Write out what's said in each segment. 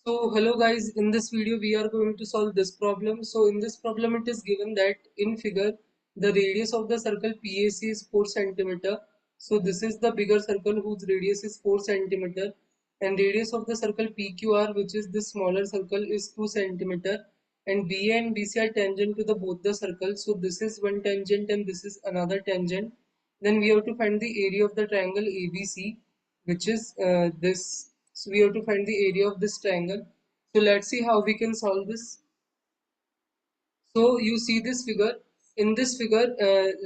So hello guys, in this video we are going to solve this problem. So in this problem it is given that in figure the radius of the circle PAC is 4 centimeter. So this is the bigger circle whose radius is 4 centimeter, and radius of the circle PQR, which is this smaller circle, is 2 centimeter, and BA and BC are tangent to the both the circles. So this is one tangent and this is another tangent. Then we have to find the area of the triangle ABC, which is this. So we have to find the area of this triangle. So let's see how we can solve this. So you see this figure. In this figure,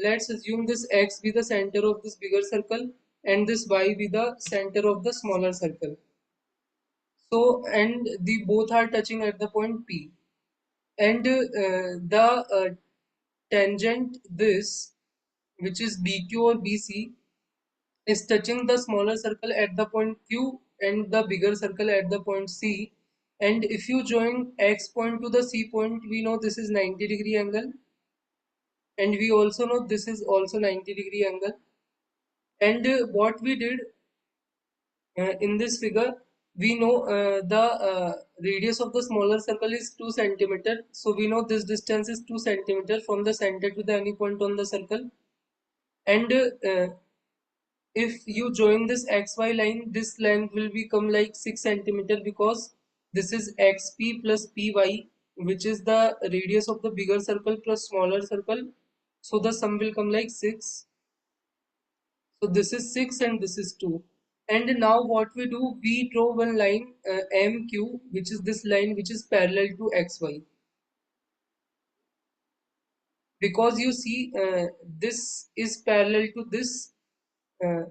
let's assume this x be the center of this bigger circle and this y be the center of the smaller circle. So and the both are touching at the point P. And the tangent this, which is BQ or BC, is touching the smaller circle at the point Q and the bigger circle at the point C. And if you join X point to the C point, we know this is 90-degree angle, and we also know this is also 90-degree angle. And what we did in this figure, we know the radius of the smaller circle is 2 centimeter. So we know this distance is 2 centimeter from the center to the any point on the circle. And if you join this xy line, this length will become like 6 centimeter, because this is xp plus py, which is the radius of the bigger circle plus smaller circle. So the sum will come like 6. So this is 6 and this is 2. And now what we do, we draw one line mq, which is this line which is parallel to xy, because you see this is parallel to uh,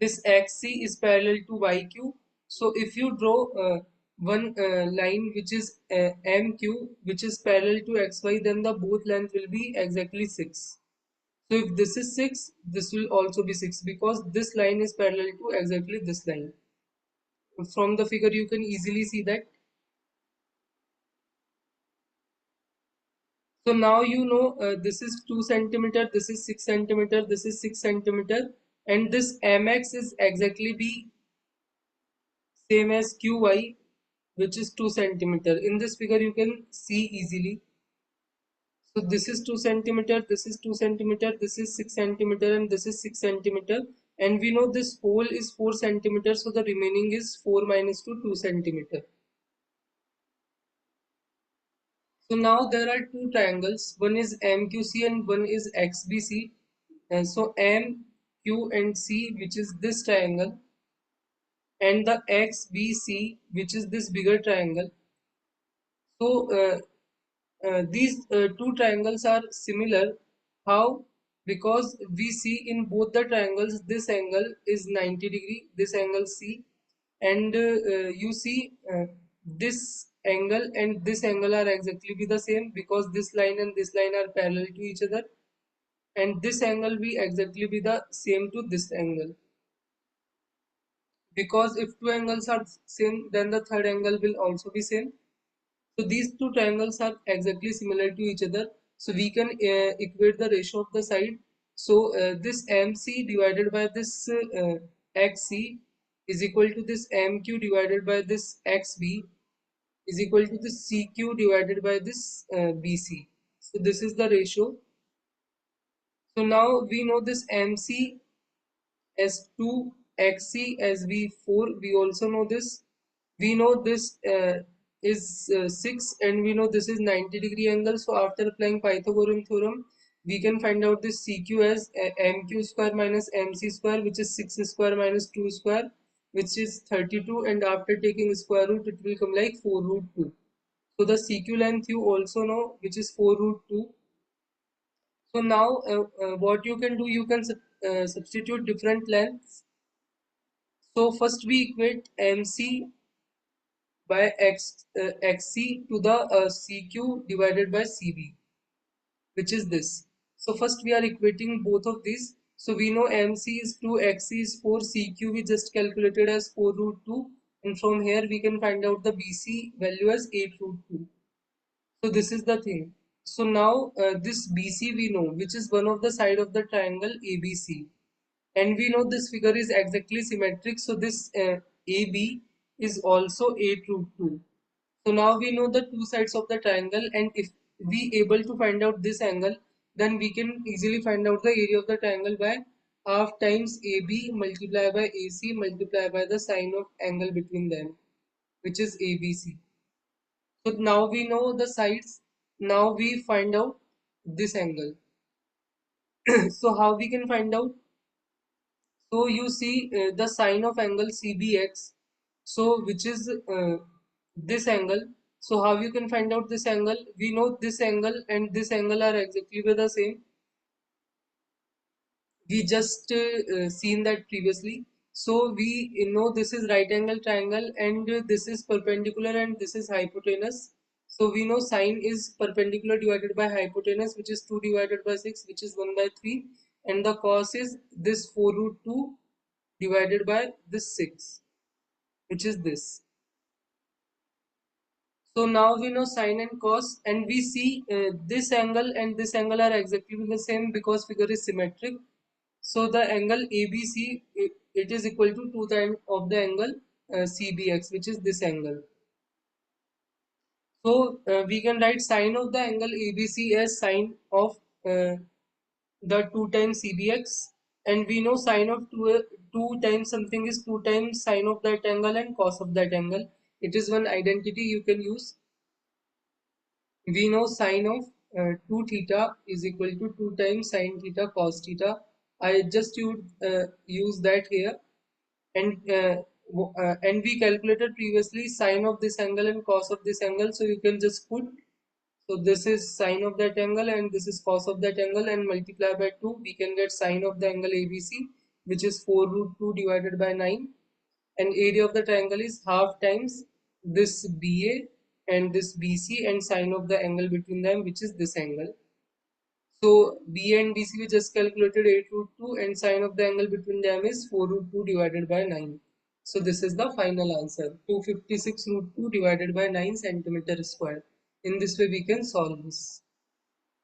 this xc is parallel to yq. So if you draw one line which is mq, which is parallel to xy, then the both length will be exactly 6. So if this is 6, this will also be 6, because this line is parallel to exactly this line. From the figure you can easily see that. So now you know this is 2 centimeter, this is 6 centimeter, this is 6 centimeter, and this mx is exactly be same as qy, which is 2 centimeter. In this figure you can see easily. So this is 2 centimeter, this is 2 centimeter, this is 6 centimeter, and this is 6 centimeter. And we know this whole is 4 centimeter, so the remaining is 4 minus 2, 2 centimeter. So now there are two triangles, one is MQC and one is XBC. So MQ and C, which is this triangle, and the XBC, which is this bigger triangle. So these two triangles are similar. How? Because we see in both the triangles this angle is 90-degree, this angle C, and you see this angle and this angle are exactly be the same, because this line and this line are parallel to each other, and this angle be exactly be the same to this angle, because if two angles are same, then the third angle will also be same. So these two triangles are exactly similar to each other. So we can equate the ratio of the side. So this MC divided by this XC is equal to this MQ divided by this XB is equal to this CQ divided by this BC. So this is the ratio. So now we know this MC as 2, XC as V4. We also know this. We know this is 6, and we know this is 90-degree angle. So after applying Pythagorean theorem, we can find out this CQ as MQ square minus MC square, which is 6 square minus 2 square, which is 32, and after taking square root, it will come like 4 root 2. So the CQ length you also know, which is 4 root 2. So now what you can do, you can substitute different lengths. So first we equate MC by XC to the CQ divided by CB, which is this. So first we are equating both of these. So we know MC is 2, XC is 4, CQ we just calculated as 4 root 2, and from here we can find out the BC value as 8 root 2. So this is the thing. So now this BC we know, which is one of the side of the triangle ABC, and we know this figure is exactly symmetric. So this AB is also 8 root 2. So now we know the two sides of the triangle, and if we able to find out this angle, then we can easily find out the area of the triangle by half times AB multiplied by AC multiplied by the sine of angle between them, which is ABC. So now we know the sides. Now we find out this angle. So how we can find out? So you see the sine of angle CBX, so which is this angle. So how you can find out this angle? We know this angle and this angle are exactly the same. We just seen that previously. So we know this is right angle triangle, and this is perpendicular and this is hypotenuse. So we know sine is perpendicular divided by hypotenuse, which is 2 divided by 6, which is 1 by 3, and the cos is this 4 root 2 divided by this 6, which is this. So now we know sine and cos, and we see this angle and this angle are exactly the same because figure is symmetric. So the angle ABC, it is equal to 2 times of the angle CBX, which is this angle. So we can write sine of the angle ABC as sine of the 2 times CBX, and we know sine of 2 times something is 2 times sine of that angle and cos of that angle. It is one identity you can use. We know sine of 2 theta is equal to 2 times sine theta cos theta. I just use that here, and we calculated previously sine of this angle and cos of this angle, so you can just put, so this is sine of that angle and this is cos of that angle, and multiply by 2, we can get sine of the angle ABC, which is 4 root 2 divided by 9, and area of the triangle is half times this BA and this BC and sine of the angle between them, which is this angle. So BA and BC we just calculated 8 root 2, and sine of the angle between them is 4 root 2 divided by 9. So this is the final answer, 256 root 2 divided by 9 centimeter square. In this way we can solve this.